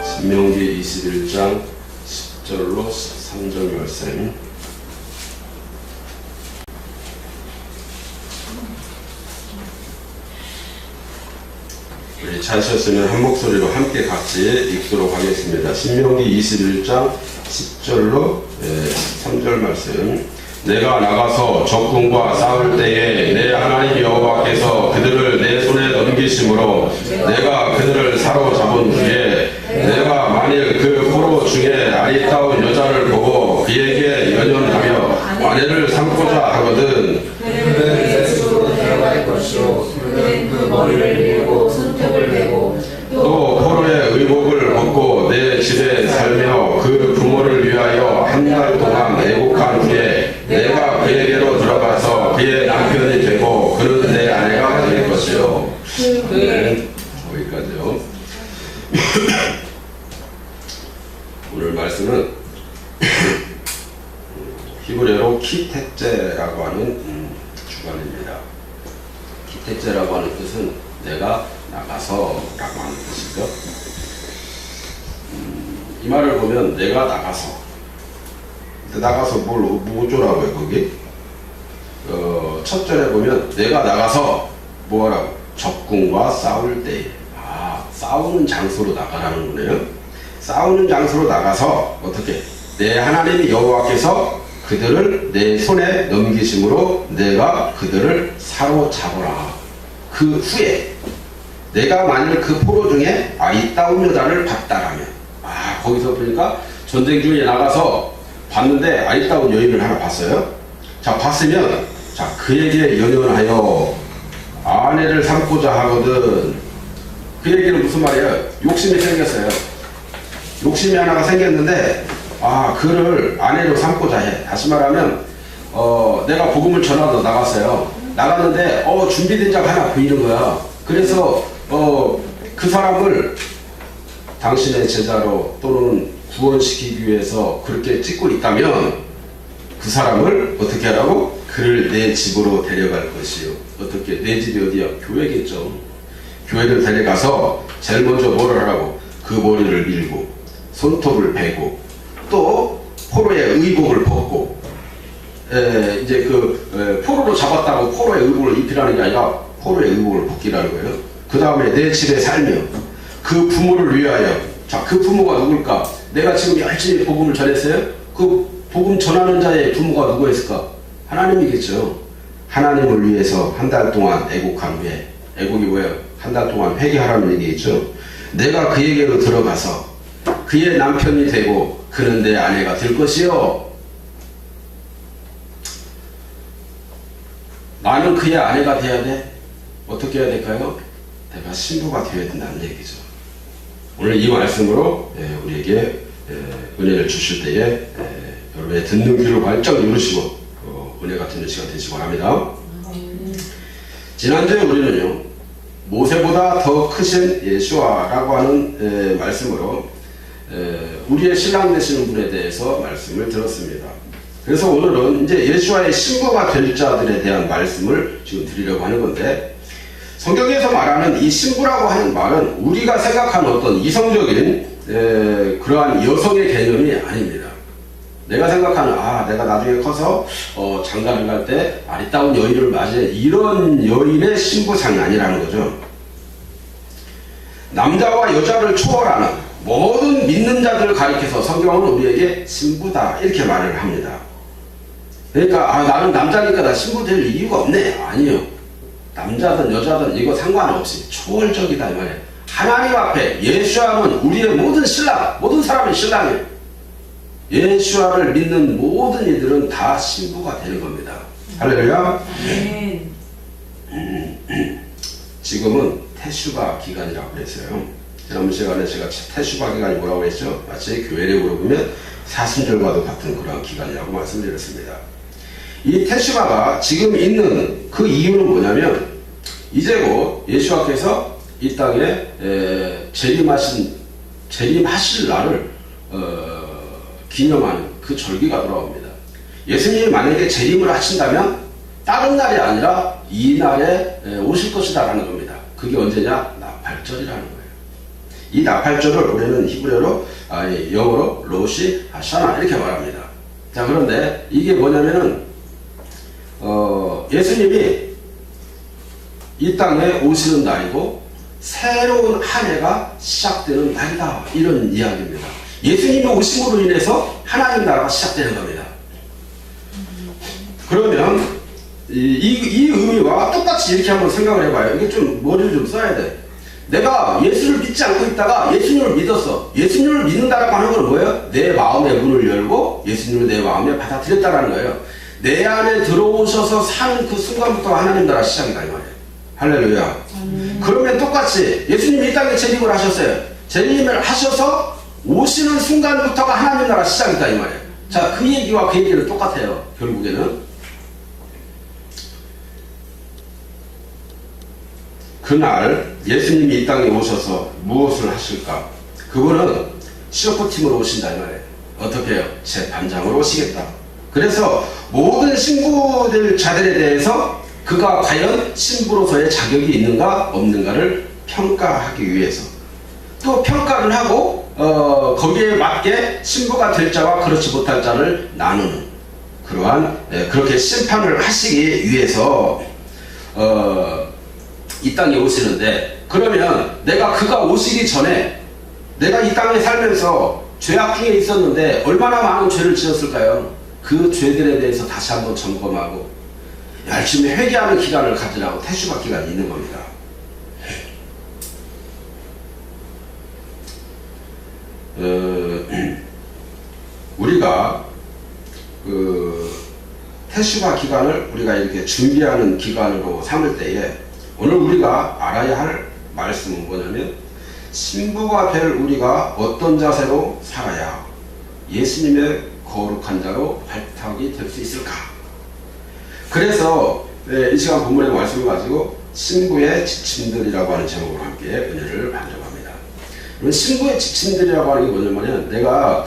신명기 21장 10절로 13절 말씀. 우리 찾으셨으면 한 목소리로 함께 같이 읽도록 하겠습니다. 신명기 21장 10절로 13절 말씀. 내가 나가서 적군과 싸울 때에 내 하나님 여호와께서 그들을 내 손에 넘기심으로 내가 그들을 사로잡은 후에 내가 만일 그 포로 중에 아리따운 여자를 보고 그에게 연연하며 아내를 삼고자 하거든 그는 내 집으로 데려갈 것이요 그는 그 머리를 밀고 손톱을 베고 또 포로의 의복을 벗고 내 집에 살며 그 부모를 위하여 한 달 동안 애국한 후에 내가 그에게로 들어가서 그의 남편이 되고 그는 내 아내가 될 것이요. 여기까지요. 오늘 말씀은 히브리어로 키텍제라고 하는 주관입니다. 키텍제라고 하는 뜻은 내가 나가서 라고 하는 뜻이죠. 이 말을 보면 내가 나가서 뭐 어쩌라고요 거기? 첫 절에 보면 내가 나가서 뭐하라고? 적군과 싸울 때 싸우는 장소로 나가라는 거네요. 싸우는 장소로 나가서 어떻게? 내 하나님 여호와께서 그들을 내 손에 넘기심으로 내가 그들을 사로잡으라. 그 후에 내가 만일 그 포로 중에 아리따운 여자를 봤다라면 거기서 보니까 전쟁 중에 나가서 봤는데 아리따운 여인을 하나 봤어요. 자 봤으면 자 그에게 연연하여 아내를 삼고자 하거든. 그 얘기는 무슨 말이에요? 욕심이 생겼어요. 욕심이 하나가 생겼는데 그를 아내로 삼고자 해. 다시 말하면 내가 복음을 전하러 나갔어요. 나갔는데 준비된 자가 하나 보이는 거야. 그래서 그 사람을 당신의 제자로 또는 구원시키기 위해서 그렇게 찍고 있다면 그 사람을 어떻게 하라고? 그를 내 집으로 데려갈 것이요. 어떻게? 내 집이 어디야? 교회겠죠. 교회를 데려가서 제일 먼저 뭐를 하라고? 그 머리를 밀고 손톱을 베고 또 포로의 의복을 벗고 이제 포로로 잡았다고 포로의 의복을 입히라는 게 아니라 포로의 의복을 벗기라는 거예요. 그 다음에 내 집에 살며 그 부모를 위하여. 자, 그 부모가 누굴까? 내가 지금 열심히 복음을 전했어요. 그 복음 전하는 자의 부모가 누구였을까? 하나님이겠죠. 하나님을 위해서 한 달 동안 애국한 후에. 애국이 뭐예요? 한 달 동안 회개하라는 얘기겠죠. 내가 그에게로 들어가서 그의 남편이 되고 그는 내 아내가 될 것이요. 나는 그의 아내가 돼야 돼. 어떻게 해야 될까요? 내가 신부가 되어야 된다는 얘기죠. 오늘 이 말씀으로 우리에게 은혜를 주실 때에 여러분의 듣는 귀를 활짝 누르시고 은혜 같은 시간 되시기 바랍니다. 지난주에 우리는요 모세보다 더 크신 예수와라고 하는 말씀으로 우리의 신랑 되시는 분에 대해서 말씀을 들었습니다. 그래서 오늘은 이제 예수와의 신부가 될 자들에 대한 말씀을 지금 드리려고 하는 건데, 성경에서 말하는 이 신부라고 하는 말은 우리가 생각하는 어떤 이성적인 그러한 여성의 개념이 아닙니다. 내가 생각하는 내가 나중에 커서 장가를 갈 때 아리따운 여인을 맞이해, 이런 여인의 신부상이 아니라는 거죠. 남자와 여자를 초월하는 모든 믿는 자들을 가리켜서 성경은 우리에게 신부다 이렇게 말을 합니다. 그러니까 나는 남자니까 나 신부 될 이유가 없네. 아니요. 남자든 여자든 이거 상관없이 초월적이다 이 말이에요. 하나님 앞에 예수와는 우리의 모든 신랑, 모든 사람의 신랑이에요. 예수와를 믿는 모든 이들은 다 신부가 되는 겁니다. 할렐루야. 지금은 테슈바 기간이라고 했어요. 지난번 시간에 제가 테슈바 기간이 뭐라고 했죠? 마치 교회력으로 보면 사순절과도 같은 그런 기간이라고 말씀드렸습니다. 이 테슈바가 지금 있는 그 이유는 뭐냐면, 이제 곧 예수와께서 이 땅에 재림하실 날을 기념하는 그 절기가 돌아옵니다. 예수님이 만약에 재림을 하신다면 다른 날이 아니라 이 날에 오실 것이다라는 겁니다. 그게 언제냐? 나팔절이라는 거예요. 이 나팔절을 우리는 히브리어로 영어로 로시 하샤나 이렇게 말합니다. 자, 그런데 이게 뭐냐면은 예수님이 이 땅에 오시는 날이고 새로운 한 해가 시작되는 날이다, 이런 이야기입니다. 예수님이 오심으로 인해서 하나님 나라가 시작되는 겁니다. 그러면 이 의미와 똑같이 이렇게 한번 생각을 해봐요. 이게 좀 머리를 좀 써야 돼. 내가 예수를 믿지 않고 있다가 예수님을 믿었어. 예수님을 믿는다라고 하는 건 뭐예요? 내 마음의 문을 열고 예수님을 내 마음에 받아들였다라는 거예요. 내 안에 들어오셔서 사는 그 순간부터 하나님 나라 시작이다, 이 말이에요. 할렐루야. 그러면 똑같이 예수님이 이 땅에 재림을 하셨어요. 재림을 하셔서 오시는 순간부터가 하나님 나라 시작이다, 이 말이에요. 자, 그 얘기와 그 얘기는 똑같아요. 결국에는 그날 예수님이 이 땅에 오셔서 무엇을 하실까? 그분은 시어프팀으로 오신다, 이 말이에요. 어떻게 해요? 재판장으로 오시겠다. 그래서 모든 신부들 자들에 대해서 그가 과연 신부로서의 자격이 있는가 없는가를 평가하기 위해서, 또 평가를 하고 거기에 맞게 신부가 될 자와 그렇지 못할 자를 나누는 그러한 그렇게 심판을 하시기 위해서 이 땅에 오시는데, 그러면 내가 그가 오시기 전에 내가 이 땅에 살면서 죄악 중에 있었는데 얼마나 많은 죄를 지었을까요? 그 죄들에 대해서 다시 한번 점검하고 열심히 회개하는 기간을 가지라고 태슈바 기간이 있는 겁니다. 우리가 태슈바 기간을 우리가 이렇게 준비하는 기간으로 삼을 때에 오늘 우리가 알아야 할 말씀은 뭐냐면, 신부가 될 우리가 어떤 자세로 살아야 예수님의 거룩한 자로 발탁이 될 수 있을까? 그래서 이 시간 본문의 말씀을 가지고 신부의 지침들이라고 하는 제목으로 함께 은혜를 받으려고 합니다. 신부의 지침들이라고 하는 게 뭐냐면, 내가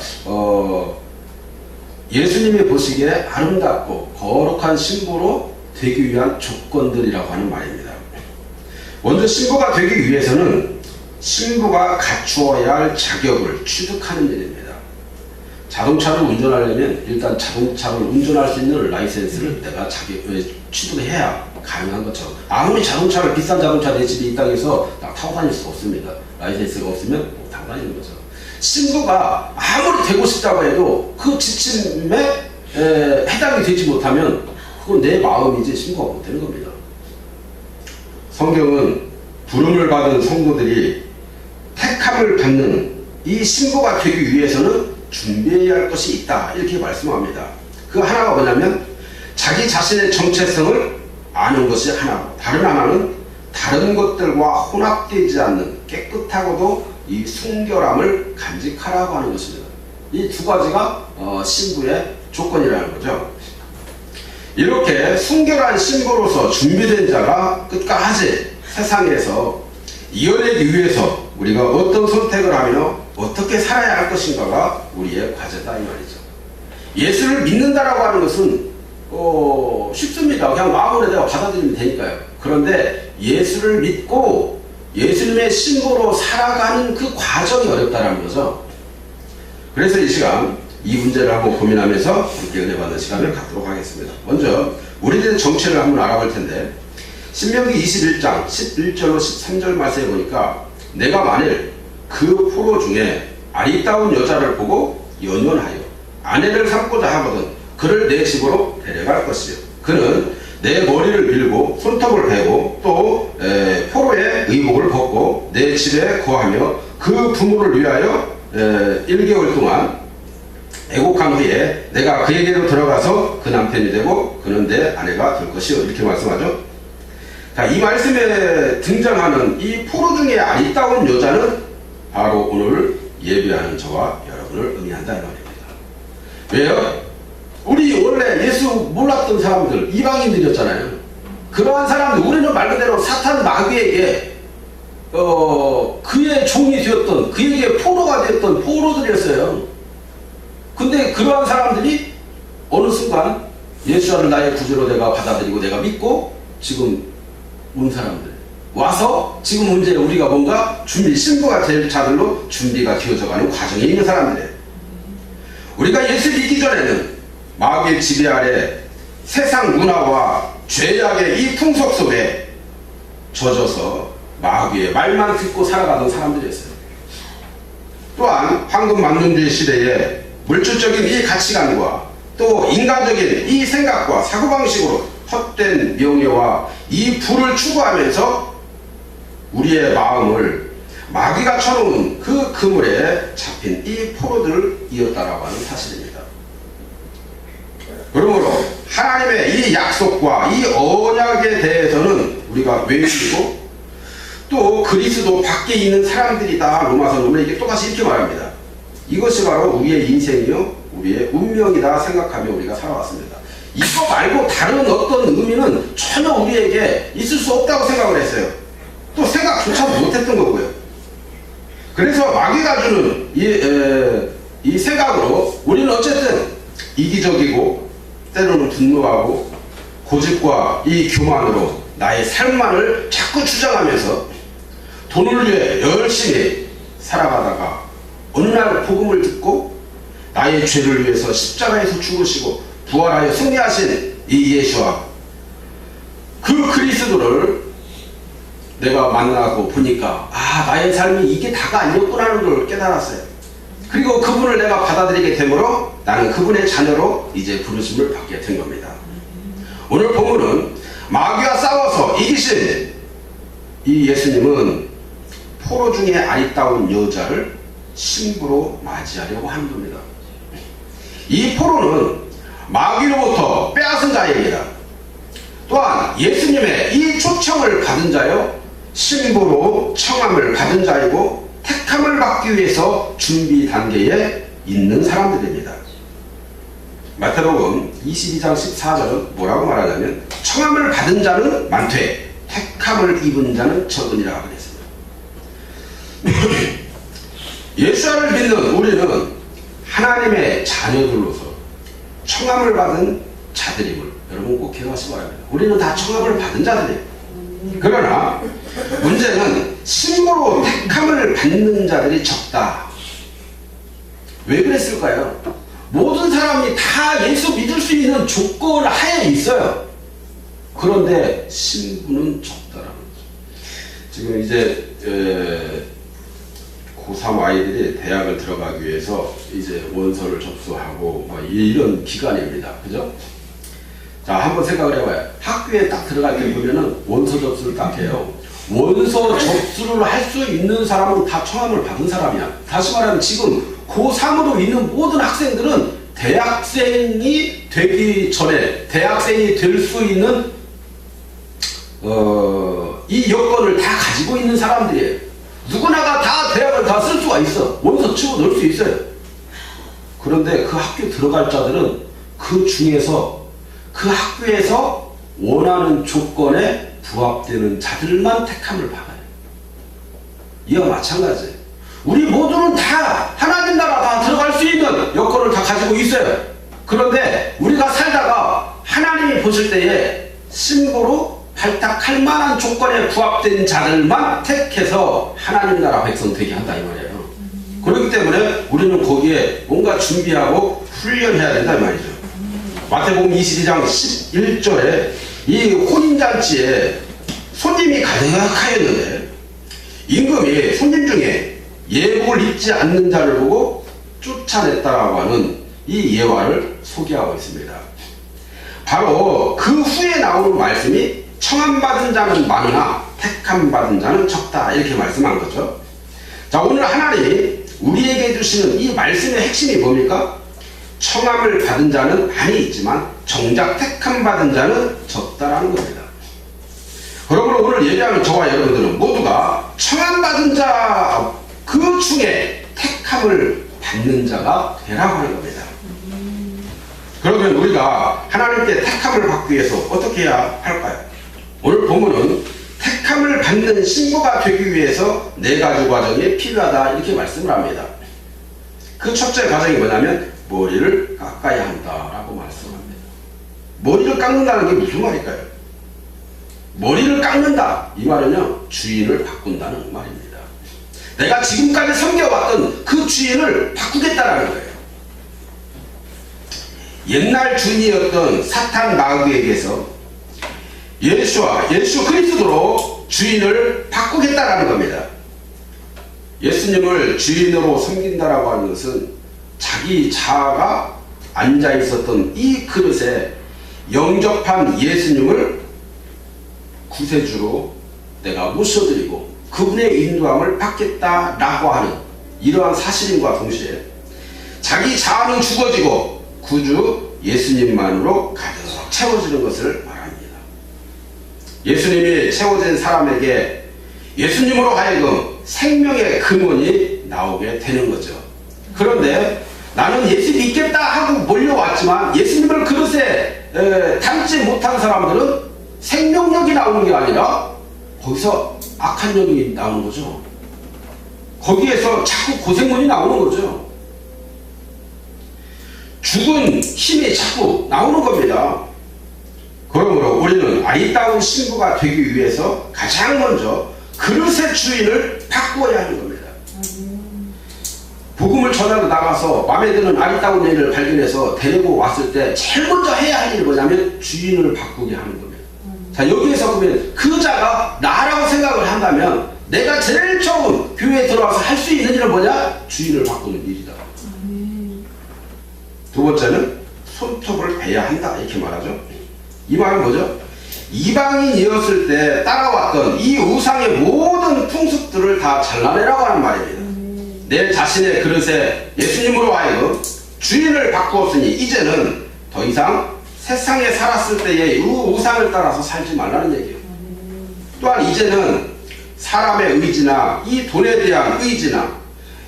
예수님이 보시기에 아름답고 거룩한 신부로 되기 위한 조건들이라고 하는 말입니다. 먼저 신부가 되기 위해서는 신부가 갖추어야 할 자격을 취득하는 일입니다. 자동차를 운전하려면 일단 자동차를 운전할 수 있는 라이센스를 내가 취득해야 가능한 것처럼, 아무리 자동차를 비싼 자동차 내 집에 이 땅에서 타고 다닐 수 없습니다. 라이센스가 없으면 못 타고 다니는 거죠. 신부가 아무리 되고 싶다고 해도 그 지침에 해당이 되지 못하면 그건 내 마음이지 신부가 못 되는 겁니다. 성경은 부름을 받은 성도들이 택함을 받는 이 신부가 되기 위해서는 준비해야 할 것이 있다, 이렇게 말씀합니다. 그 하나가 뭐냐면 자기 자신의 정체성을 아는 것이 하나고, 다른 하나는 다른 것들과 혼합되지 않는 깨끗하고도 이 순결함을 간직하라고 하는 것입니다. 이 두 가지가 신부의 조건이라는 거죠. 이렇게 순결한 신부로서 준비된 자가 끝까지 세상에서 이어내기 위해서 우리가 어떤 선택을 하며 어떻게 살아야 할 것인가가 우리의 과제다, 이 말이죠. 예수를 믿는다라고 하는 것은 쉽습니다. 그냥 마음으로 내가 받아들이면 되니까요. 그런데 예수를 믿고 예수님의 신부로 살아가는 그 과정이 어렵다라는 거죠. 그래서 이 시간 이 문제를 한번 고민하면서 함께 은혜 받는 시간을 갖도록 하겠습니다. 먼저 우리들의 정체를 한번 알아볼 텐데, 신명기 21장 11절로 13절 말씀에 보니까 내가 만일 그 포로 중에 아리따운 여자를 보고 연연하여 아내를 삼고자 하거든 그를 내 집으로 데려갈 것이요, 그는 내 머리를 밀고 손톱을 베고 또 포로의 의복을 벗고 내 집에 거하며 그 부모를 위하여 1개월 동안 애곡한 후에 내가 그에게로 들어가서 그 남편이 되고 그는 내 아내가 될 것이요, 이렇게 말씀하죠. 자, 이 말씀에 등장하는 이 포로 중에 아리따운 여자는 바로 오늘 예배하는 저와 여러분을 의미한다, 이 말입니다. 왜요? 우리 원래 예수 몰랐던 사람들, 이방인들이었잖아요. 그러한 사람들, 우리는 말 그대로 사탄 마귀에게 그의 종이 되었던, 그에게 포로가 되었던 포로들이었어요. 근데 그러한 사람들이 어느 순간 예수를 나의 구주로 내가 받아들이고 내가 믿고 지금 온 사람들 와서 지금 문제 우리가 뭔가 준비 신부가 될 자들로 준비가 되어져가는 과정에 있는 사람들이에요. 우리가 예수 믿기 전에는 마귀의 지배 아래 세상 문화와 죄악의 이 풍속 속에 젖어서 마귀의 말만 듣고 살아가던 사람들이었어요. 또한 황금 만능주의 시대에 물질적인 이 가치관과 또 인간적인 이 생각과 사고방식으로 헛된 명예와 이 부를 추구하면서 우리의 마음을 마귀가 쳐놓은 그 그물에 잡힌 이 포로들이었다라고 하는 사실입니다. 그러므로 하나님의 이 약속과 이 언약에 대해서는 우리가 외우고 또 그리스도 밖에 있는 사람들이다. 로마서는 우리에게 똑같이 이렇게 말합니다. 이것이 바로 우리의 인생이요 우리의 운명이다 생각하며 우리가 살아왔습니다. 이거 말고 다른 어떤 의미는 전혀 우리에게 있을 수 없다고 생각을 했어요. 또 생각조차 못했던 거고요. 그래서 마귀가 주는 이 생각으로 우리는 어쨌든 이기적이고 때로는 분노하고 고집과 이 교만으로 나의 삶만을 자꾸 주장하면서 돈을 위해 열심히 살아가다가 어느 날 복음을 듣고 나의 죄를 위해서 십자가에서 죽으시고 부활하여 승리하신 이 예수와 그 그리스도를 내가 만나고 보니까 나의 삶이 이게 다가 아니었구나 하는 걸 깨달았어요. 그리고 그분을 내가 받아들이게 되므로 나는 그분의 자녀로 이제 부르심을 받게 된 겁니다. 오늘 본문은 마귀와 싸워서 이기신 이 예수님은 포로 중에 아리따운 여자를 신부로 맞이하려고 하는 겁니다. 이 포로는 마귀로부터 빼앗은 자입니다. 또한 예수님의 이 초청을 받은 자요 신부로 청함을 받은 자이고 택함을 받기 위해서 준비 단계에 있는 사람들입니다. 마태복음 22장 14절은 뭐라고 말하냐면 청함을 받은 자는 많되 택함을 입은 자는 적으니라 그랬습니다. 예수를 믿는 우리는 하나님의 자녀들로서 청함을 받은 자들임을 여러분 꼭 기억하시기 바랍니다. 우리는 다 청함을 받은 자들이에요. 그러나 문제는 신부로 택함을 받는 자들이 적다. 왜 그랬을까요? 모든 사람이 다 예수 믿을 수 있는 조건 하에 있어요. 그런데 신부는 적다라는 거죠. 지금 이제 고3 아이들이 대학을 들어가기 위해서 이제 원서를 접수하고 뭐 이런 기간입니다. 그죠? 자, 한번 생각을 해봐요. 학교에 딱 들어갈 때 보면은 원서 접수를 딱 해요. 원서 접수를 할 수 있는 사람은 다 청함을 받은 사람이야. 다시 말하면 지금 고3으로 있는 모든 학생들은 대학생이 되기 전에 대학생이 될 수 있는 이 여건을 다 가지고 있는 사람들이에요. 누구나가 다 대학을 다 쓸 수가 있어. 원서 치고 넣을 수 있어요. 그런데 그 학교 들어갈 자들은 그 중에서 그 학교에서 원하는 조건에 부합되는 자들만 택함을 받아요. 이와 마찬가지예요. 우리 모두는 다 하나님 나라 다 들어갈 수 있는 여건을 다 가지고 있어요. 그런데 우리가 살다가 하나님이 보실 때에 신부로 발탁할 만한 조건에 부합된 자들만 택해서 하나님 나라 백성 되게 한다 이 말이에요. 그렇기 때문에 우리는 거기에 뭔가 준비하고 훈련해야 된다 이 말이죠. 마태복음 22장 11절에 이 혼인잔치에 손님이 가득하였는데 임금이 손님 중에 예복을 입지 않는 자를 보고 쫓아냈다라고 하는 이 예화를 소개하고 있습니다. 바로 그 후에 나오는 말씀이 청함받은 자는 많으나 택함받은 자는 적다 이렇게 말씀한 거죠. 자, 오늘 하나님이 우리에게 주시는 이 말씀의 핵심이 뭡니까? 청함을 받은 자는 많이 있지만 정작 택함받은 자는 적다라는 겁니다. 그러므로 오늘 예배하는 저와 여러분들은 모두가 청함받은 자 그 중에 택함을 받는 자가 되라고 하는 겁니다. 그러면 우리가 하나님께 택함을 받기 위해서 어떻게 해야 할까요? 오늘 본문은 택함을 받는 신부가 되기 위해서 4가지 과정이 필요하다 이렇게 말씀을 합니다. 그 첫째 과정이 뭐냐면 머리를 깎아야 한다라고 말씀합니다. 머리를 깎는다는 게 무슨 말일까요? 머리를 깎는다. 이 말은요, 주인을 바꾼다는 말입니다. 내가 지금까지 섬겨왔던 그 주인을 바꾸겠다라는 거예요. 옛날 주인이었던 사탄 마귀에게서 예수 그리스도로 주인을 바꾸겠다라는 겁니다. 예수님을 주인으로 섬긴다라고 하는 것은 자기 자아가 앉아 있었던 이 그릇에 영접한 예수님을 구세주로 내가 모셔드리고 그분의 인도함을 받겠다라고 하는 이러한 사실임과 동시에 자기 자아는 죽어지고 구주 예수님만으로 가득 채워지는 것을 말합니다. 예수님이 채워진 사람에게 예수님으로 하여금 생명의 근원이 나오게 되는 거죠. 그런데 나는 예수 믿겠다 하고 몰려왔지만 예수님을 그릇에 담지 못한 사람들은 생명력이 나오는 게 아니라 거기서 악한 영이 나오는 거죠. 거기에서 자꾸 고생문이 나오는 거죠. 죽은 힘이 자꾸 나오는 겁니다. 그러므로 우리는 아리따운 신부가 되기 위해서 가장 먼저 그릇의 주인을 바꾸어야 하는 겁니다. 복음을 전하러 나가서 마음에 드는 아리따운 애를 발견해서 데리고 왔을 때 제일 먼저 해야 할 일이 뭐냐면 주인을 바꾸게 하는 겁니다. 자, 여기에서 보면 그 자가 나라고 생각을 한다면 내가 제일 처음 교회에 들어와서 할 수 있는 일은 뭐냐? 주인을 바꾸는 일이다. 두 번째는 손톱을 베야 한다 이렇게 말하죠. 이 말은 뭐죠? 이방인이었을 때 따라왔던 이 우상의 모든 풍습들을 다 잘라내라고 하는 말입니다. 내 자신의 그릇에 예수님으로 하여금 주인을 바꾸었으니 이제는 더 이상 세상에 살았을 때의 우상을 따라서 살지 말라는 얘기예요. 또한 이제는 사람의 의지나 이 돈에 대한 의지나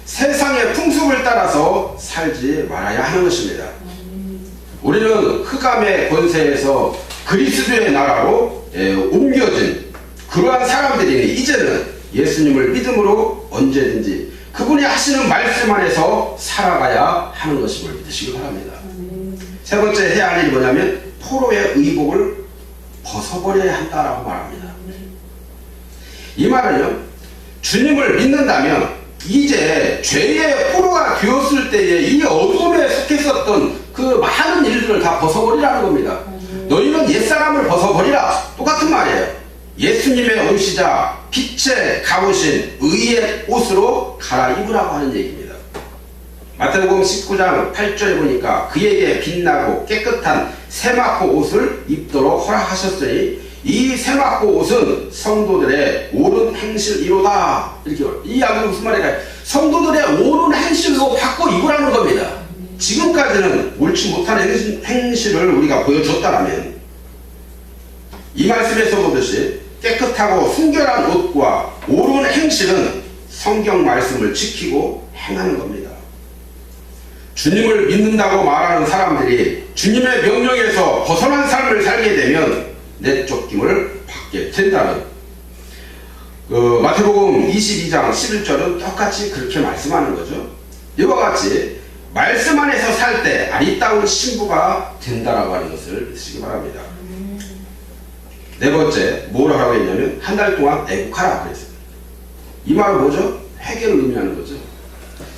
세상의 풍습을 따라서 살지 말아야 하는 것입니다. 우리는 흑암의 권세에서 그리스도의 나라로 옮겨진 그러한 사람들이니 이제는 예수님을 믿음으로 언제든지 그분이 하시는 말씀 안에서 살아가야 하는 것임을 믿으시기 바랍니다. 세 번째 해야 할 일이 뭐냐면 포로의 의복을 벗어버려야 한다라고 말합니다. 이 말은요, 주님을 믿는다면 이제 죄의 포로가 되었을 때에 이 어둠에 속했었던 그 많은 일들을 다 벗어버리라는 겁니다. 너희는 옛사람을 벗어버리라. 똑같은 말이에요. 예수님의 오시자 빛의 가보신 의의 옷으로 갈아입으라고 하는 얘기입니다. 마태복음 19장 8절에 보니까 그에게 빛나고 깨끗한 세마포 옷을 입도록 허락하셨으니 이 세마포 옷은 성도들의 옳은 행실이로다. 이렇게 이 이야기는 무슨 말일까요? 성도들의 옳은 행실로 바꿔 입으라는 겁니다. 지금까지는 옳지 못한 행실을 우리가 보여줬다라면 이 말씀에서 보듯이 깨끗하고 순결한 옷과 옳은 행실은 성경 말씀을 지키고 행하는 겁니다. 주님을 믿는다고 말하는 사람들이 주님의 명령에서 벗어난 삶을 살게 되면 내쫓김을 받게 된다는 마태복음 22장 11절은 똑같이 그렇게 말씀하는 거죠. 이와 같이 말씀 안에서 살 때 아리따운 신부가 된다라고 하는 것을 믿으시기 바랍니다. 네 번째, 뭐라고 하고 있냐면 한 달 동안 애국하라 그랬어요. 이 말은 뭐죠? 회개를 의미하는 거죠.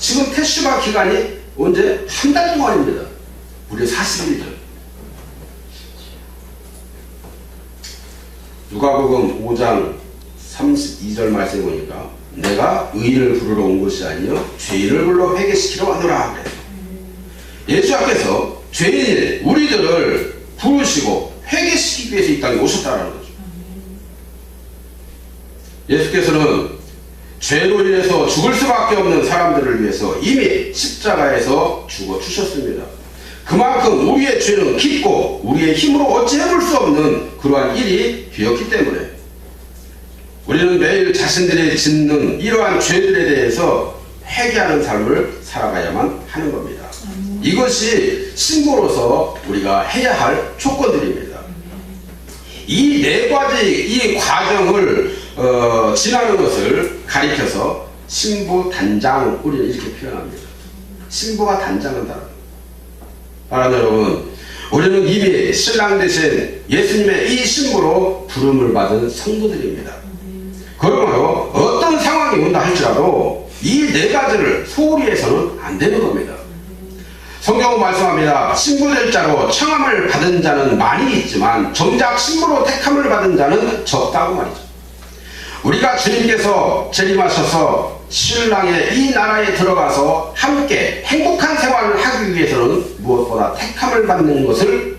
지금 테슈바 기간이 언제? 한 달 동안입니다. 무려 41일. 누가복음 5장 32절 말씀에 보니까 내가 의인을 부르러 온 것이 아니요 죄인을 불러 회개시키러 왔노라 그래요. 예수께서 죄인일 우리들을 부르시고 회개시키기 위해서 이 땅에 오셨다는 거죠. 예수께서는 죄로 인해서 죽을 수밖에 없는 사람들을 위해서 이미 십자가에서 죽어 주셨습니다. 그만큼 우리의 죄는 깊고 우리의 힘으로 어찌 해볼 수 없는 그러한 일이 되었기 때문에 우리는 매일 자신들이 짓는 이러한 죄들에 대해서 회개하는 삶을 살아가야만 하는 겁니다. 이것이 신부로서 우리가 해야 할 조건들입니다. 이 네 가지 이 과정을 지나는 것을 가리켜서 신부 단장 우리는 이렇게 표현합니다. 신부가 단장한다. 여러분, 우리는 이미 신랑 되신 예수님의 이 신부로 부름을 받은 성도들입니다. 그러므로 어떤 상황이 온다 할지라도 이 네 가지를 소홀히 해서는 안 되는 겁니다. 성경은 말씀합니다. 신부될 자로 청함을 받은 자는 많이 있지만 정작 신부로 택함을 받은 자는 적다고 말이죠. 우리가 주님께서 재림하셔서 신랑의 이 나라에 들어가서 함께 행복한 생활을 하기 위해서는 무엇보다 택함을 받는 것을,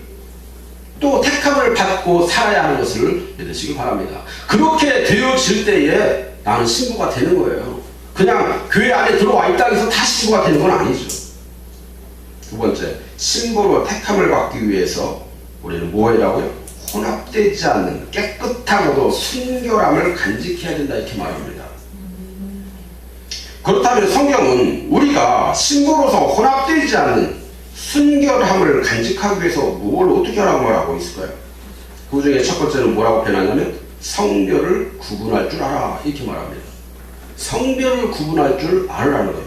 또 택함을 받고 살아야 하는 것을 믿으시기 바랍니다. 그렇게 되어질 때에 나는 신부가 되는 거예요. 그냥 교회 안에 들어와 있다고 해서 다 신부가 되는 건 아니죠. 두 번째, 신부로 택함을 받기 위해서 우리는 뭐 해라고요? 혼합되지 않는 깨끗하고도 순결함을 간직해야 된다, 이렇게 말합니다. 그렇다면 성경은 우리가 신부로서 혼합되지 않는 순결함을 간직하기 위해서 뭘 어떻게 하라고 말하고 있을까요? 그 중에 첫 번째는 뭐라고 표현하냐면 성별을 구분할 줄 알아, 이렇게 말합니다. 성별을 구분할 줄 알으라는 거예요.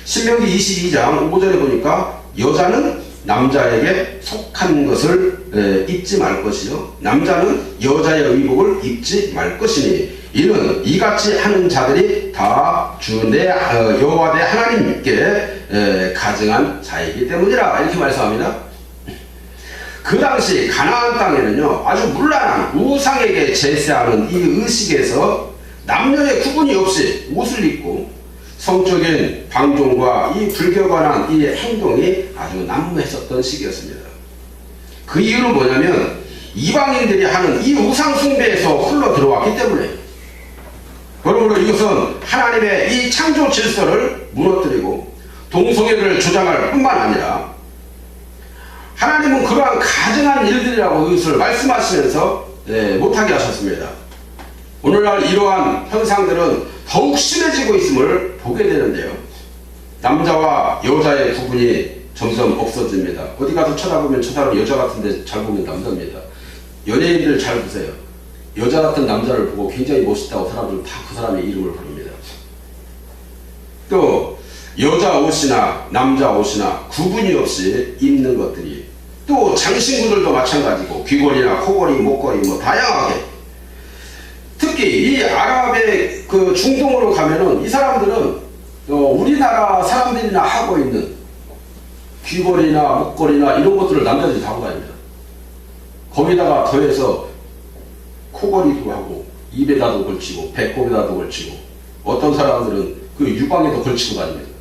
신명기 22장 5절에 보니까 여자는 남자에게 속한 것을 입지 말 것이요 남자는 여자의 의복을 입지 말 것이니 이는 이같이 하는 자들이 다 주 내 여호와 내 하나님께 가증한 자이기 때문이라, 이렇게 말씀합니다. 그 당시 가나안 땅에는요 아주 문란한 우상에게 제사하는 이 의식에서 남녀의 구분이 없이 옷을 입고 성적인 방종과 이 불교관한 이 행동이 아주 난무했었던 시기였습니다. 그 이유는 뭐냐면 이방인들이 하는 이 우상 숭배에서 흘러 들어왔기 때문에, 그러므로 이것은 하나님의 이 창조 질서를 무너뜨리고 동성애를 주장할 뿐만 아니라 하나님은 그러한 가증한 일들이라고 이것을 말씀하시면서 못하게 하셨습니다. 오늘날 이러한 현상들은 더욱 심해지고 있음을 보게 되는데요. 남자와 여자의 구분이 점점 없어집니다. 어디 가서 쳐다보면 저 사람 여자 같은데 잘 보면 남자입니다. 연예인들 잘 보세요. 여자 같은 남자를 보고 굉장히 멋있다고 사람들은 다 그 사람의 이름을 부릅니다. 또 여자 옷이나 남자 옷이나 구분이 없이 입는 것들이, 또 장신구들도 마찬가지고 귀걸이나 코걸이, 목걸이 뭐 다양하게, 특히 이 아랍의 그 중동으로 가면은 이 사람들은 우리나라 사람들이나 하고 있는 귀걸이나 목걸이나 이런 것들을 남자들이 다 하고 다닙니다. 거기다가 더해서 코걸이도 하고 입에다도 걸치고 배꼽에다도 걸치고, 어떤 사람들은 그 유방에도 걸치고 다닙니다.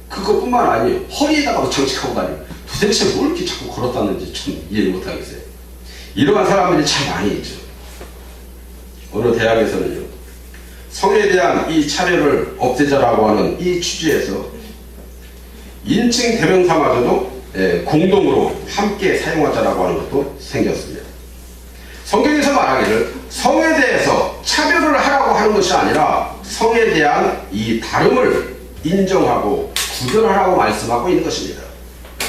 그것뿐만 아니에요. 허리에다가도 장식하고 다닙니다. 도대체 뭘 이렇게 자꾸 걸었다는지 좀 이해 못하겠어요. 이러한 사람들이 참 많이 있죠. 어느 대학에서는요, 성에 대한 이 차별을 없애자라고 하는 이 취지에서 인칭 대명사마저도 공동으로 함께 사용하자라고 하는 것도 생겼습니다. 성경에서 말하기를 성에 대해서 차별을 하라고 하는 것이 아니라 성에 대한 이 다름을 인정하고 구별하라고 말씀하고 있는 것입니다.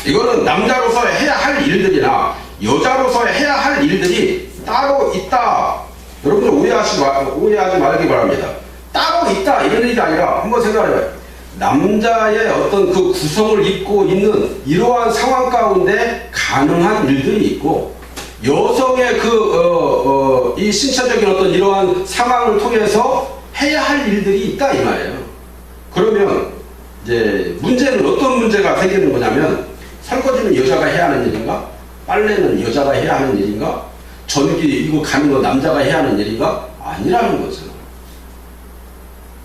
이거는 남자로서 해야 할 일들이나 여자로서 해야 할 일들이 따로 있다. 여러분들 오해하지 말기 바랍니다. 따로 있다 이런 얘기가 아니라 한번 생각해봐요. 남자의 어떤 그 구성을 입고 있는 이러한 상황 가운데 가능한 일들이 있고, 여성의 이 신체적인 어떤 이러한 상황을 통해서 해야 할 일들이 있다 이 말이에요. 그러면 이제 문제는 어떤 문제가 생기는 거냐면, 설거지는 여자가 해야 하는 일인가? 빨래는 여자가 해야 하는 일인가? 전기 이거 가는 거 남자가 해야 하는 일인가? 아니라는 거죠.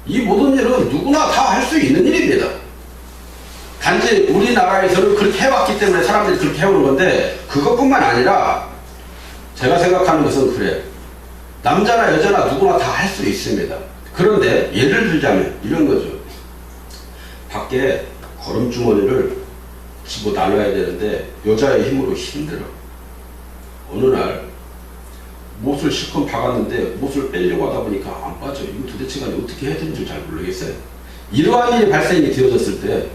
이 모든 일은 누구나 다 할 수 있는 일입니다. 단지 우리나라에서는 그렇게 해왔기 때문에 사람들이 그렇게 해오는 건데, 그것뿐만 아니라 제가 생각하는 것은 그래요. 남자나 여자나 누구나 다 할 수 있습니다. 그런데 예를 들자면 이런 거죠. 밖에 거름주머니를 집어 나눠야 되는데 여자의 힘으로 힘들어. 어느 날 못을 실컷 박았는데 못을 빼려고 하다 보니까 안 빠져. 이거 도대체가 어떻게 해야 되는지 잘 모르겠어요. 이러한 일이 발생이 되어졌을 때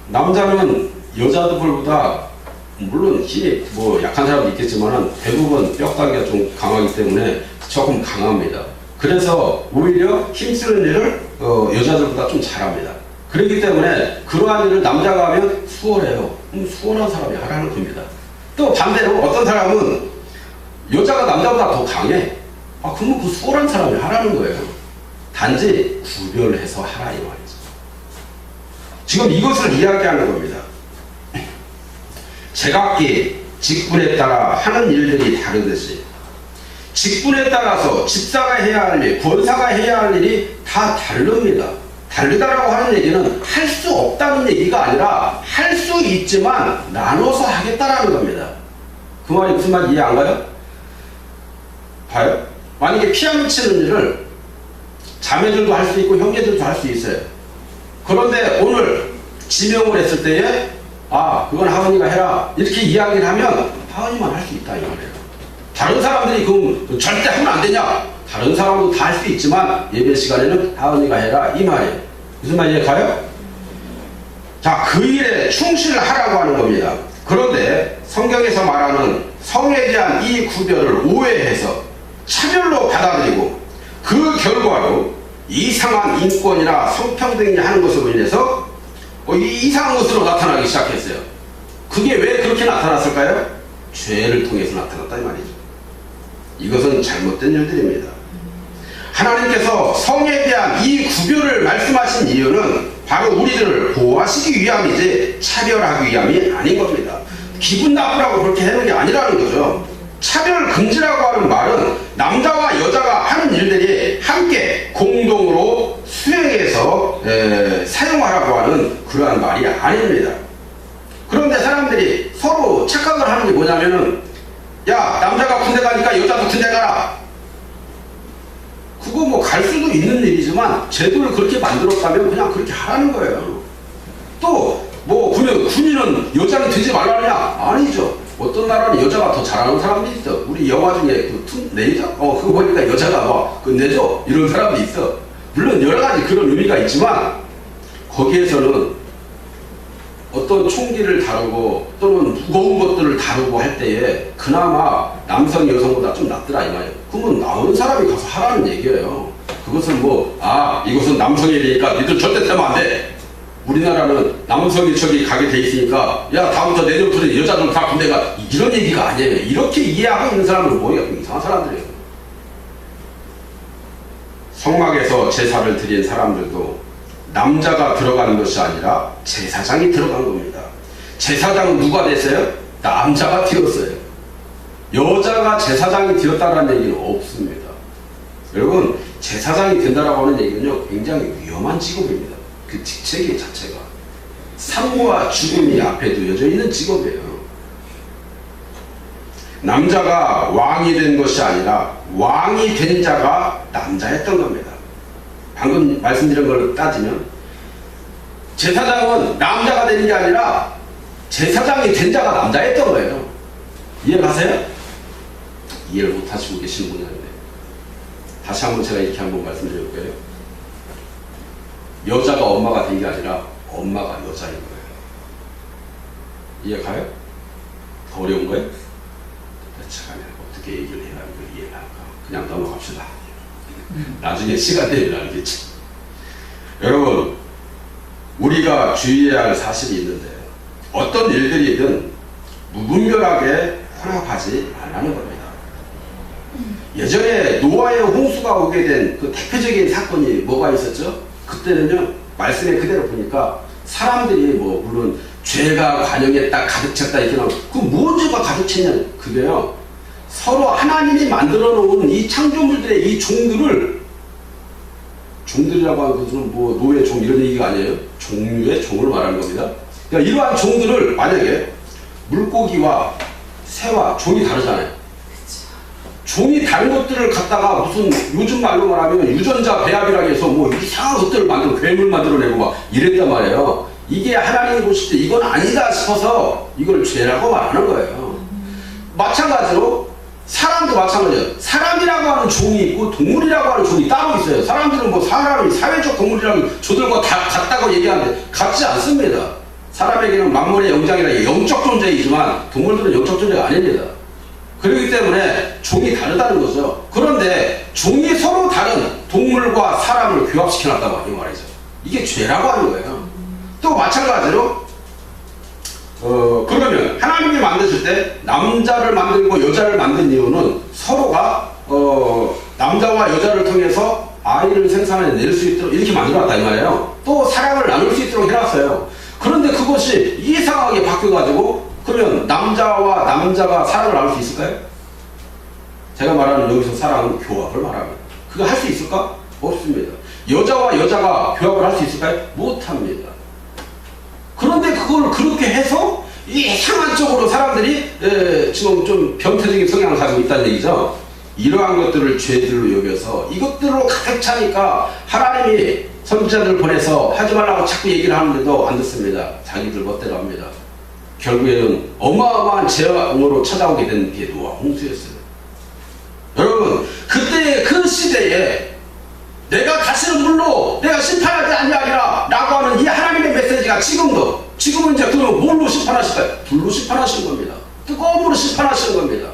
남자는 여자들보다 물론 힘이 뭐 약한 사람도 있겠지만 대부분 뼈다귀가 좀 강하기 때문에 조금 강합니다. 그래서 오히려 힘쓰는 일을 여자들보다 좀 잘합니다. 그렇기 때문에 그러한 일을 남자가 하면 수월해요. 수월한 사람이 하라는 겁니다. 또 반대로 어떤 사람은 여자가 남자보다 더 강해. 그러면 그 수월한 사람이 하라는 거예요. 단지 구별해서 하라 이 말이죠. 지금 이것을 이야기하는 겁니다. 제각기 직분에 따라 하는 일들이 다르듯이 직분에 따라서 집사가 해야 할 일, 권사가 해야 할 일이 다 다릅니다. 다르다라고 하는 얘기는 할 수 없다는 얘기가 아니라 할 수 있지만 나눠서 하겠다라는 겁니다. 그 말이 무슨 말인지 이해 안 가요? 봐요. 만약에 피아노 치는 일을 자매들도 할 수 있고 형제들도 할 수 있어요. 그런데 오늘 지명을 했을 때에 그건 하은이가 해라 이렇게 이야기를 하면 하은이만 할 수 있다 이 말이에요. 다른 사람들이 그럼 절대 하면 안 되냐? 다른 사람도 다 할 수 있지만 예배 시간에는 하은이가 해라 이 말이에요. 무슨 말이에요? 가요? 자, 그 일에 충실하라고 하는 겁니다. 그런데 성경에서 말하는 성에 대한 이 구별을 오해해서 차별로 받아들이고 그 결과로 이상한 인권이나 성평등이 하는 것으로 인해서 이상한 것으로 나타나기 시작했어요. 그게 왜 그렇게 나타났을까요? 죄를 통해서 나타났다 이 말이죠. 이것은 잘못된 일들입니다. 하나님께서 성에 대한 이 구별을 말씀하신 이유는 바로 우리들을 보호하시기 위함이지 차별하기 위함이 아닌 겁니다. 기분 나쁘라고 그렇게 하는 게 아니라는 거죠. 차별 금지라고 하는 말은 남자와 여자가 하는 일들이 함께 공동으로 수행해서 사용하라고 하는 그러한 말이 아닙니다. 그런데 사람들이 서로 착각을 하는 게 뭐냐면은 야, 남자가 군대 가니까 여자도 군대 가라. 그거 뭐 갈 수도 있는 일이지만 제도를 그렇게 만들었다면 그냥 그렇게 하라는 거예요. 또 뭐 군인은 여자는 되지 말라느냐? 아니죠. 어떤 나라는 여자가 더 잘하는 사람들이 있어. 우리 영화 중에 그 내죠? 그거 보니까 여자가 끝내줘 이런 사람도 있어. 물론 여러 가지 그런 의미가 있지만 거기에서는 어떤 총기를 다루고 또는 무거운 것들을 다루고 할 때에 그나마 남성이 여성보다 좀 낫더라 이 말이에요. 그러면 나오는 사람이 가서 하라는 얘기예요. 그것은 이것은 남성의 일이니까 니들 절대 되면 안 돼. 우리나라는 남성이 저기 가게 돼 있으니까 야 다음부터 내년부터 여자들 다 군대 가 이런 얘기가 아니에요. 이렇게 이해하고 있는 사람들은 뭐예요? 이상한 사람들이에요. 성막에서 제사를 드린 사람들도 남자가 들어가는 것이 아니라 제사장이 들어간 겁니다. 제사장은 누가 됐어요? 남자가 되었어요. 여자가 제사장이 되었다는 얘기는 없습니다. 여러분, 제사장이 된다라고 하는 얘기는요, 굉장히 위험한 직업입니다. 그 직책의 자체가. 삶과 죽음이 앞에 놓여져 있는 직업이에요. 남자가 왕이 된 것이 아니라 왕이 된 자가 남자였던 겁니다. 방금 말씀드린 걸 따지면 제사장은 남자가 되는 게 아니라 제사장이 된 자가 남자였던 거예요. 이해가세요? 이해를 못하시고 계시는 분이 아닌데 다시 한번 제가 이렇게 한번 말씀드려볼게요. 여자가 엄마가 된 게 아니라 엄마가 여자인 거예요. 이해가요? 더 어려운 거예요? 참, 어떻게 얘기를 해야 이걸 이해를 할까? 그냥 넘어갑시다. 나중에 시간 되면 알겠지. 여러분, 우리가 주의해야 할 사실이 있는데 어떤 일들이든 무분별하게 혼합하지 말라는 겁니다. 예전에 노아의 홍수가 오게 된 그 대표적인 사건이 뭐가 있었죠? 그때는요, 말씀에 그대로 보니까 사람들이 물론 죄가 관영에 딱 가득 찼다 이렇게 나오고 그 무슨 죄가 가득 찼냐? 그게요, 서로 하나님이 만들어 놓은 이 창조물들의 이 종들이라고 하는 것은 노예 종 이런 얘기가 아니에요. 종류의 종을 말하는 겁니다. 그러니까 이러한 종들을 만약에 물고기와 새와 종이 다르잖아요. 종이 다른 것들을 갖다가 무슨 요즘 말로 말하면 유전자 배합이라고 해서 이상한 것들을 만들고 괴물 만들어내고 막 이랬단 말이에요. 이게 하나님이 보실 때 이건 아니다 싶어서 이걸 죄라고 말하는 거예요. 마찬가지로 사람도 마찬가지예요. 사람이라고 하는 종이 있고 동물이라고 하는 종이 따로 있어요. 사람들은 사람이 사회적 동물이라면 저들과 다 같다고 얘기하는데 같지 않습니다. 사람에게는 만물의 영장이라 영적 존재이지만 동물들은 영적 존재가 아닙니다. 그렇기 때문에 종이 다르다는 거죠. 그런데 종이 서로 다른 동물과 사람을 교합시켜놨다고 하는 말이죠. 이게 죄라고 하는 거예요. 마찬가지로 그러면 하나님이 만드실 때 남자를 만들고 여자를 만든 이유는 서로가 남자와 여자를 통해서 아이를 생산해낼 수 있도록 이렇게 만들어놨다 이 말이에요. 또 사랑을 나눌 수 있도록 해놨어요. 그런데 그것이 이상하게 바뀌어가지고 그러면 남자와 남자가 사랑을 나눌 수 있을까요? 제가 말하는 여기서 사랑은 교합을 말합니다. 그거 할 수 있을까? 없습니다. 여자와 여자가 교합을 할 수 있을까요? 못합니다. 그런데 그걸 그렇게 해서 이상한 쪽으로 사람들이 지금 좀 변태적인 성향을 가지고 있다는 얘기죠. 이러한 것들을 죄들로 여겨서 이것들로 가득 차니까 하나님이 선지자들을 보내서 하지 말라고 자꾸 얘기를 하는데도 안 듣습니다. 자기들 멋대로 합니다. 결국에는 어마어마한 재앙으로 찾아오게 된 게 노아 홍수였어요. 여러분, 그때 그 시대에 내가 다시는 물로 내가 심판하지 아니하리라 라고 하는 이 하나님의 메시지가 지금은 이제 그럼 뭘로 심판하실까요? 불로 심판하시는 겁니다. 뜨거운 물로 심판하시는 겁니다.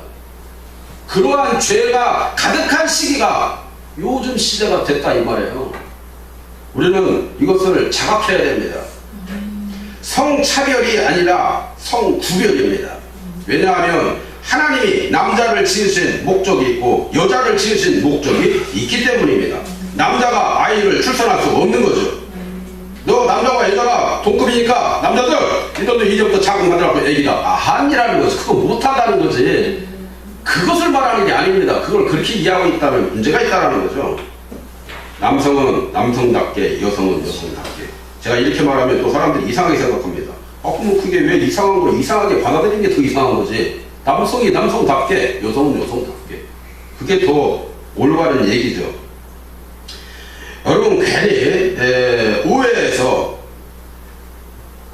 그러한 죄가 가득한 시기가 요즘 시대가 됐다 이 말이에요. 우리는 이것을 자각해야 됩니다. 성차별이 아니라 성구별입니다. 왜냐하면 하나님이 남자를 지으신 목적이 있고 여자를 지으신 목적이 있기 때문입니다. 남자가 아이를 출산할 수 없는 거죠. 너 남자와 여자가 동급이니까 남자들 너도 이제부터 자궁만들라고 애기다 아니라는 거지. 그거 못한다는 거지. 그것을 말하는 게 아닙니다. 그걸 그렇게 이해하고 있다면 문제가 있다는 거죠. 남성은 남성답게 여성은 여성답게. 제가 이렇게 말하면 또 사람들이 이상하게 생각합니다. 그럼 그게 왜 이상한 걸 이상하게 받아들이는 게 더 이상한 거지. 남성이 남성답게 여성은 여성답게. 그게 더 올바른 얘기죠. 여러분 괜히 오해해서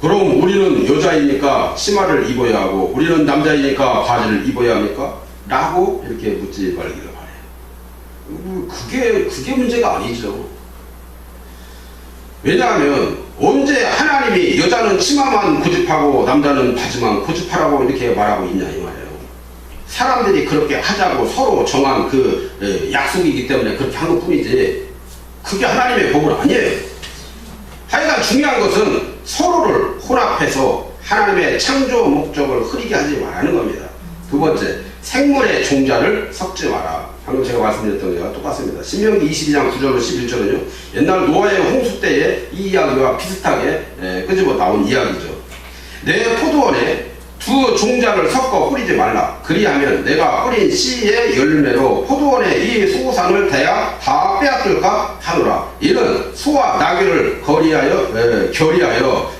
그럼 우리는 여자이니까 치마를 입어야 하고 우리는 남자이니까 바지를 입어야 합니까? 라고 이렇게 묻지 말기를 바래요. 그게 문제가 아니죠. 왜냐하면 언제 하나님이 여자는 치마만 고집하고 남자는 바지만 고집하라고 이렇게 말하고 있냐 이 말이에요. 사람들이 그렇게 하자고 서로 정한 그 약속이기 때문에 그렇게 한 것뿐이지 그게 하나님의 법은 아니에요. 하여간 중요한 것은 서로를 혼합해서 하나님의 창조 목적을 흐리게 하지 말라는 겁니다. 두 번째, 생물의 종자를 섞지 마라. 방금 제가 말씀드렸던 거와 똑같습니다. 신명기 22장 9절로 11절은요. 옛날 노아의 홍수 때의 이 이야기와 비슷하게 끄집어 나온 이야기죠. 내 포도원에 두 종자를 섞어 뿌리지 말라. 그리하면 내가 뿌린 씨의 열매로 포도원의 이 소산을 대야 다 빼앗을까 하노라. 이는 소와 나귀를 결의하여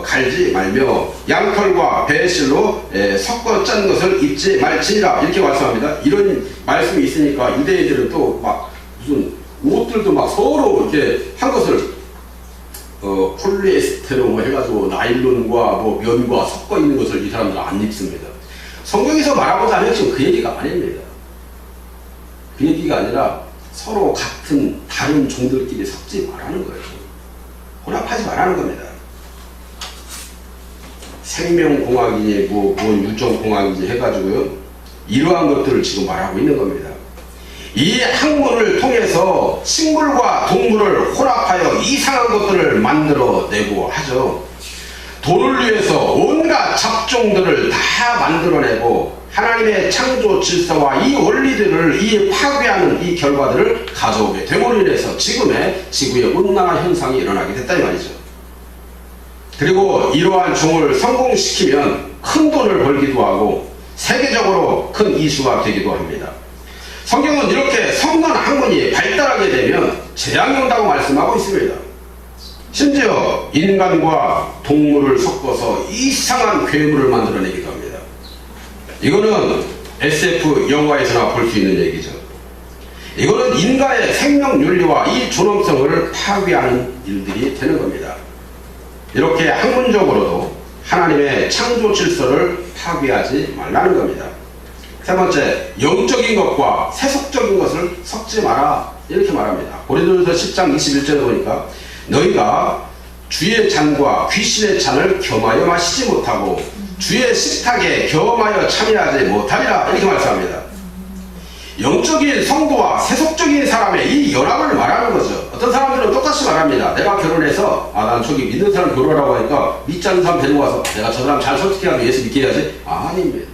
갈지 말며 양털과 배실로 섞어 짠 것을 입지 말지니라. 이렇게 말씀합니다. 이런 말씀이 있으니까 유대인들은 또 막 무슨 옷들도 막 서로 이렇게 한 것을 폴리에스테로 뭐 해가지고 나일론과 뭐 면과 섞어 있는 것을 이 사람들은 안 입습니다. 성경에서 말하고자 하는 지금 그 얘기가 아닙니다. 그 얘기가 아니라 서로 같은 다른 종들끼리 섞지 말라는 거예요. 혼합하지 말라는 겁니다. 생명공학이니 뭔 유전공학인지 해가지고요. 이러한 것들을 지금 말하고 있는 겁니다. 이 학문을 통해서 식물과 동물을 혼합하여 이상한 것들을 만들어내고 하죠. 돈을 위해서 온갖 잡종들을 다 만들어내고 하나님의 창조 질서와 이 원리들을 파괴하는 이 결과들을 가져오게 됨으로 인해서 지금의 지구의 온난화 현상이 일어나게 됐다 이 말이죠. 그리고 이러한 종을 성공시키면 큰 돈을 벌기도 하고 세계적으로 큰 이슈가 되기도 합니다. 성경은 이렇게 섞는 학문이 발달하게 되면 재앙이 온다고 말씀하고 있습니다. 심지어 인간과 동물을 섞어서 이상한 괴물을 만들어내기도 합니다. 이거는 SF 영화에서나 볼 수 있는 얘기죠. 이거는 인간의 생명윤리와 이 존엄성을 파괴하는 일들이 되는 겁니다. 이렇게 학문적으로도 하나님의 창조 질서를 파괴하지 말라는 겁니다. 세 번째, 영적인 것과 세속적인 것을 섞지 마라. 이렇게 말합니다. 고린도전서 10장 21절에 보니까 너희가 주의 잔과 귀신의 잔을 겸하여 마시지 못하고 주의 식탁에 겸하여 참여하지 못하리라. 이렇게 말씀합니다. 영적인 성도와 세속적인 사람의 이 연합을 말하는 거죠. 어떤 사람들은 똑같이 말합니다. 내가 결혼해서 난 저기 믿는 사람 결혼하라고 하니까 믿지 않는 사람 데리고 와서 내가 저 사람 잘 설득해가지고 예수 믿게 해야지? 아닙니다.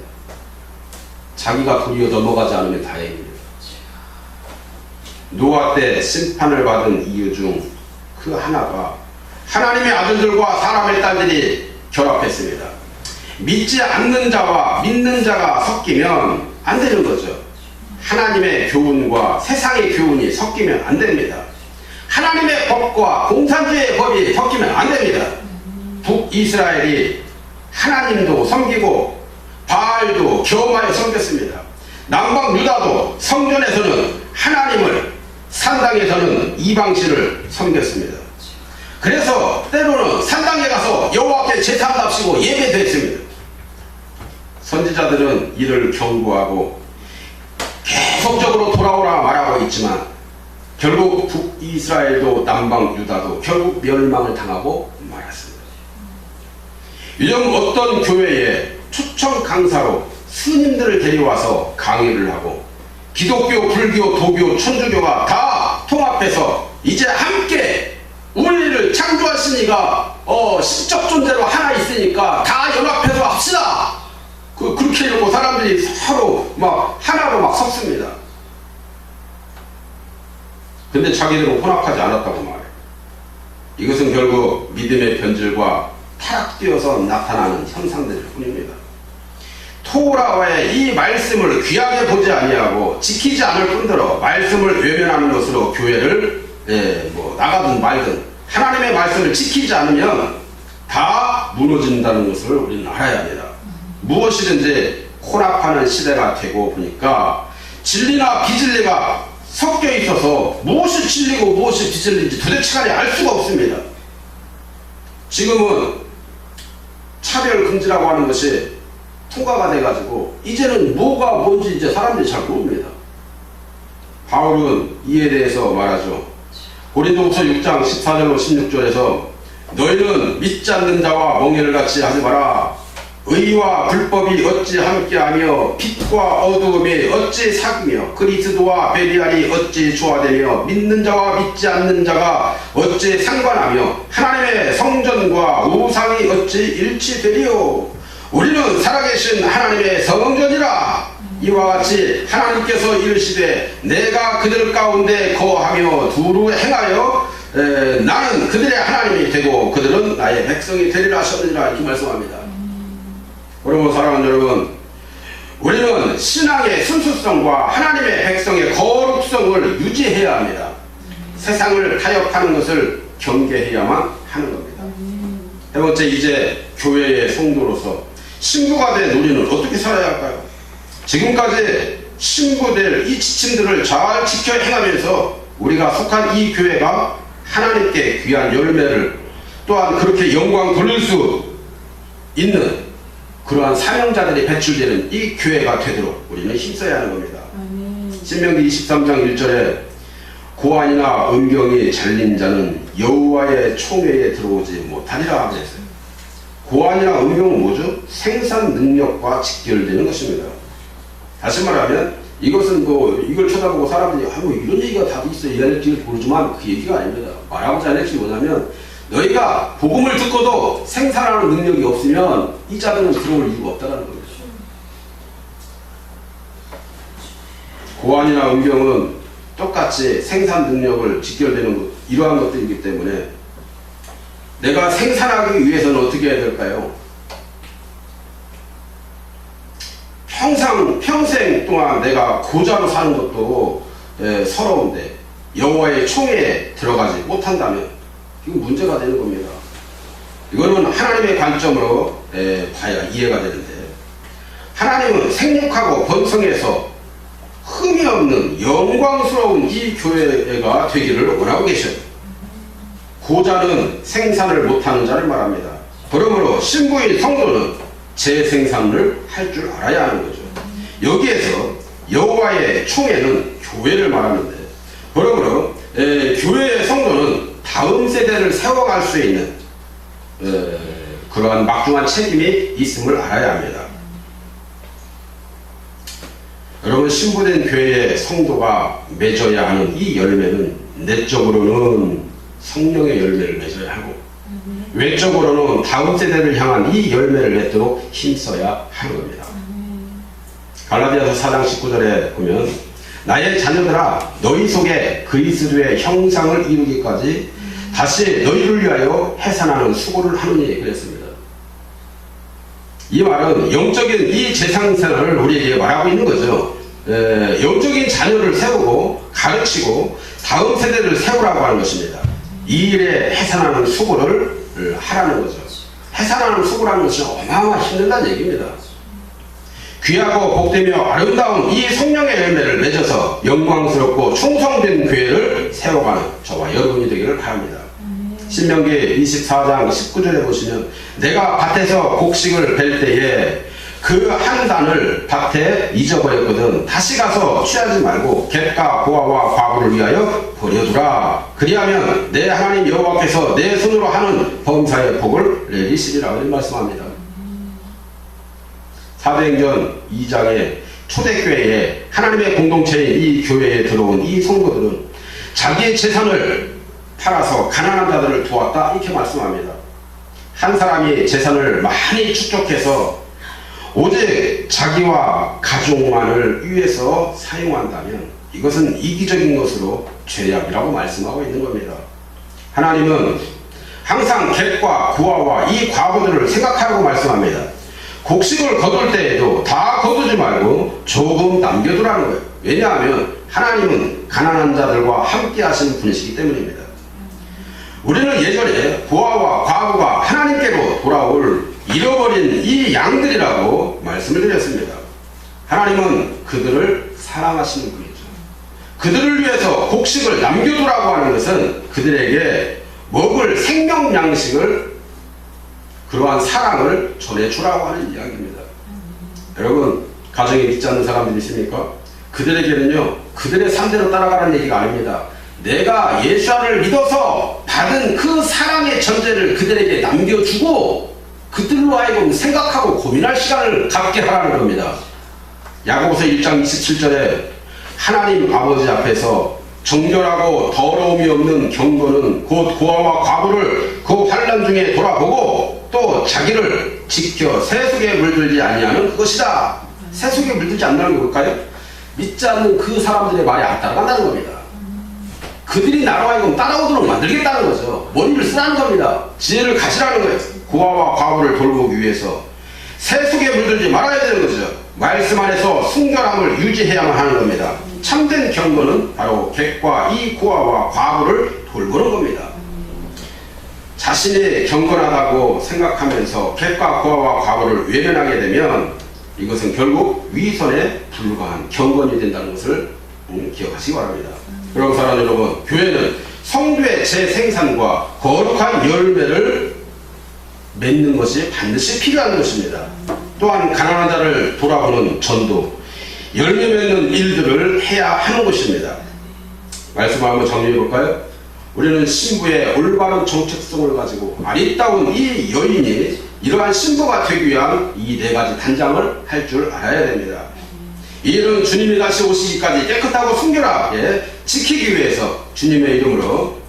자기가 도리어 넘어가지 않으면 다행입니다. 노아 때 심판을 받은 이유 중 그 하나가 하나님의 아들들과 사람의 딸들이 결합했습니다. 믿지 않는 자와 믿는 자가 섞이면 안 되는 거죠. 하나님의 교훈과 세상의 교훈이 섞이면 안 됩니다. 하나님의 법과 공산주의의 법이 섞이면 안 됩니다. 북이스라엘이 하나님도 섬기고 바알도 겸하여 섬겼습니다. 남방 유다도 성전에서는 하나님을, 산당에서는 이방신을 섬겼습니다. 그래서 때로는 산당에 가서 여호와께 제사합시고 예배도 했습니다. 선지자들은 이를 경고하고 계속적으로 돌아오라 말하고 있지만 결국 북이스라엘도 남방 유다도 결국 멸망을 당하고 말았습니다. 요즘 어떤 교회에 초청 강사로 스님들을 데려와서 강의를 하고 기독교, 불교, 도교, 천주교가 다 통합해서 이제 함께 우리를 창조하시니까 신적 존재로 하나 있으니까 다 연합해서 합시다. 그렇게 이러고 사람들이 서로 막 하나로 막 섰습니다. 근데 자기들은 혼합하지 않았다고 말해요. 이것은 결국 믿음의 변질과 타락되어서 나타나는 현상들일 뿐입니다. 토라와의 이 말씀을 귀하게 보지 아니하고 지키지 않을 뿐더러 말씀을 외면하는 것으로 교회를 나가든 말든 하나님의 말씀을 지키지 않으면 다 무너진다는 것을 우리는 알아야 합니다. 무엇이든지 혼합하는 시대가 되고 보니까 진리나 비진리가 섞여 있어서 무엇이 진리고 무엇이 비진리인지 도대체 간에 알 수가 없습니다. 지금은 차별금지라고 하는 것이 통과가 돼가지고 이제는 뭐가 뭔지 이제 사람들이 잘 모릅니다. 바울은 이에 대해서 말하죠. 고린도후서 6장 14절로 16절에서 너희는 믿지 않는 자와 멍에를 같이 하지 마라. 의와 불법이 어찌 함께하며 빛과 어두움이 어찌 사귀며 그리스도와 베리알이 어찌 조화되며 믿는 자와 믿지 않는 자가 어찌 상관하며 하나님의 성전과 우상이 어찌 일치되리요. 우리는 살아계신 하나님의 성전이라. 이와 같이 하나님께서 이르시되 내가 그들 가운데 거하며 두루 행하여 나는 그들의 하나님이 되고 그들은 나의 백성이 되리라 하셨느니라. 이렇게 말씀합니다. 그러므로 사랑하는 여러분, 우리는 신앙의 순수성과 하나님의 백성의 거룩성을 유지해야 합니다. 세상을 타협하는 것을 경계해야만 하는 겁니다. 세 번째, 이제 교회의 성도로서 신부가 된 우리는 어떻게 살아야 할까요? 지금까지 신부될 이 지침들을 잘 지켜 행하면서 우리가 속한 이 교회가 하나님께 귀한 열매를 또한 그렇게 영광 돌릴 수 있는 그러한 사명자들이 배출되는 이 교회가 되도록 우리는 힘써야 하는 겁니다. 신명기 23장 1절에 고안이나 음경이 잘린 자는 여호와의 총회에 들어오지 못하리라 하고 했어요. 고안이나 음경은 뭐죠? 생산 능력과 직결되는 것입니다. 다시 말하면 이것은 이걸 쳐다보고 사람들이 이런 얘기가 다 있어 이럴지 모르지만 그 얘기가 아닙니다. 말하고자 하는 것이 뭐냐면 너희가 복음을 듣고도 생산하는 능력이 없으면 이 자들은 들어올 이유가 없다는 겁니다. 고안이나 음경은 똑같이 생산 능력을 직결되는 이러한 것들이기 때문에 내가 생산하기 위해서는 어떻게 해야 될까요? 평생 동안 내가 고자로 사는 것도 서러운데 여호와의 총회에 들어가지 못한다면 이건 문제가 되는 겁니다. 이거는 하나님의 관점으로 봐야 이해가 되는데 하나님은 생육하고 번성해서 흠이 없는 영광스러운 이 교회가 되기를 원하고 계셔요. 고자는 생산을 못하는 자를 말합니다. 그러므로 신부인 성도는 재생산을 할 줄 알아야 하는 거죠. 여기에서 여호와의 총회는 교회를 말하는데 그러므로 교회의 성도는 다음 세대를 세워갈 수 있는 그러한 막중한 책임이 있음을 알아야 합니다. 여러분, 신부된 교회의 성도가 맺어야 하는 이 열매는 내적으로는 성령의 열매를 맺어야 하고 외적으로는 다음 세대를 향한 이 열매를 맺도록 힘써야 하는 겁니다. 갈라디아서 4장 19절에 보면 나의 자녀들아 너희 속에 그리스도의 형상을 이루기까지 다시 너희를 위하여 해산하는 수고를 하느니 그랬습니다. 이 말은 영적인 이 재상생활을 우리에게 말하고 있는 거죠. 영적인 자녀를 세우고 가르치고 다음 세대를 세우라고 하는 것입니다. 이 일에 해산하는 수고를 하라는 거죠. 해산하는 수고라는 것은 어마어마하게 힘들다는 얘기입니다. 귀하고 복되며 아름다운 이 성령의 열매를 맺어서 영광스럽고 충성된 교회를 세워가는 저와 여러분이 되기를 바랍니다. 신명기 24장 19절에 보시면 내가 밭에서 곡식을 벨 때에 그 한 단을 밭에 잊어버렸거든 다시 가서 취하지 말고 객과 고아와 과부를 위하여 버려두라. 그리하면 내 하나님 여호와께서 내 손으로 하는 범사의 복을 내리시리라. 이런 말씀합니다. 사도행전 2장에 초대교회에 하나님의 공동체인 이 교회에 들어온 이 성도들은 자기의 재산을 팔아서 가난한 자들을 도왔다 이렇게 말씀합니다. 한 사람이 재산을 많이 축적해서 오직 자기와 가족만을 위해서 사용한다면 이것은 이기적인 것으로 죄악이라고 말씀하고 있는 겁니다. 하나님은 항상 객과 구아와 이 과부들을 생각하라고 말씀합니다. 곡식을 거둘 때에도 다 거두지 말고 조금 남겨두라는 거예요. 왜냐하면 하나님은 가난한 자들과 함께 하시는 분이시기 때문입니다. 우리는 예전에 고아와 과부가 하나님께로 돌아올 잃어버린 이 양들이라고 말씀을 드렸습니다. 하나님은 그들을 사랑하시는 분이죠. 그들을 위해서 곡식을 남겨두라고 하는 것은 그들에게 먹을 생명 양식을 그러한 사랑을 전해주라고 하는 이야기입니다. 여러분, 가정에 믿지 않는 사람들이 있습니까? 그들에게는요, 그들의 삶대로 따라가라는 얘기가 아닙니다. 내가 예수 안을 믿어서 받은 그 사랑의 전제를 그들에게 남겨주고 그들로 하여금 생각하고 고민할 시간을 갖게 하라는 겁니다. 야고보서 1장 27절에 하나님 아버지 앞에서 정결하고 더러움이 없는 경건은 곧 고아와 과부를 그 환난 중에 돌아보고 또 자기를 지켜 세속에 물들지 아니하는 그것이다. 세속에 물들지 않는다는 게 뭘까요? 믿지 않는 그 사람들의 말이 안 따라간다는 겁니다. 그들이 나로 하여금 따라오도록 만들겠다는 거죠. 머리를 쓰라는 겁니다. 지혜를 가지라는 거예요. 고아와 과부를 돌보기 위해서 세속에 물들지 말아야 되는 거죠. 말씀 안에서 순결함을 유지해야만 하는 겁니다. 참된 경건은 바로 객과 이 고아와 과부를 돌보는 겁니다. 자신이 경건하다고 생각하면서 객과 고아와 과부를 외면하게 되면 이것은 결국 위선에 불과한 경건이 된다는 것을 기억하시기 바랍니다. 그럼 사랑하는 여러분, 교회는 성도의 재생산과 거룩한 열매를 맺는 것이 반드시 필요한 것입니다. 또한 가난한 자를 돌아보는 전도, 열매 맺는 일들을 해야 하는 것입니다. 말씀을 한번 정리해 볼까요? 우리는 신부의 올바른 정체성을 가지고 아리따운 이 여인이 이러한 신부가 되기 위한 이 네 가지 단장을 할 줄 알아야 됩니다. 이 일은 주님이 다시 오시기까지 깨끗하고 순결하게 지키기 위해서 주님의 이름으로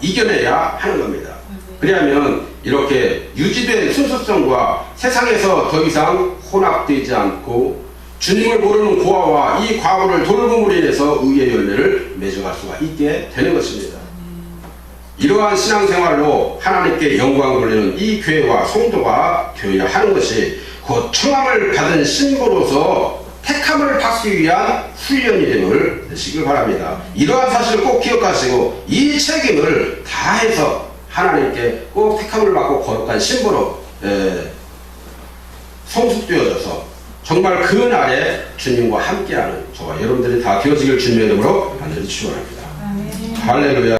이겨내야 하는 겁니다. 그리하면 이렇게 유지된 순수성과 세상에서 더 이상 혼합되지 않고 주님을 모르는 고아와 이 과부를 돌봄으로 인해서 의의 열매를 맺어갈 수가 있게 되는 것입니다. 이러한 신앙생활로 하나님께 영광을 돌리는 이 교회와 성도가 되어야 하는 것이 곧 청함을 받은 신부로서 택함을 받기 위한 훈련이 됨을 되시길 바랍니다. 이러한 사실을 꼭 기억하시고 이 책임을 다해서 하나님께 꼭 택함을 받고 거룩한 신부로 성숙되어져서 정말 그 날에 주님과 함께하는 저와 여러분들이 다 되어지길 주님의 이름으로 간절히 축원합니다. 할렐루야.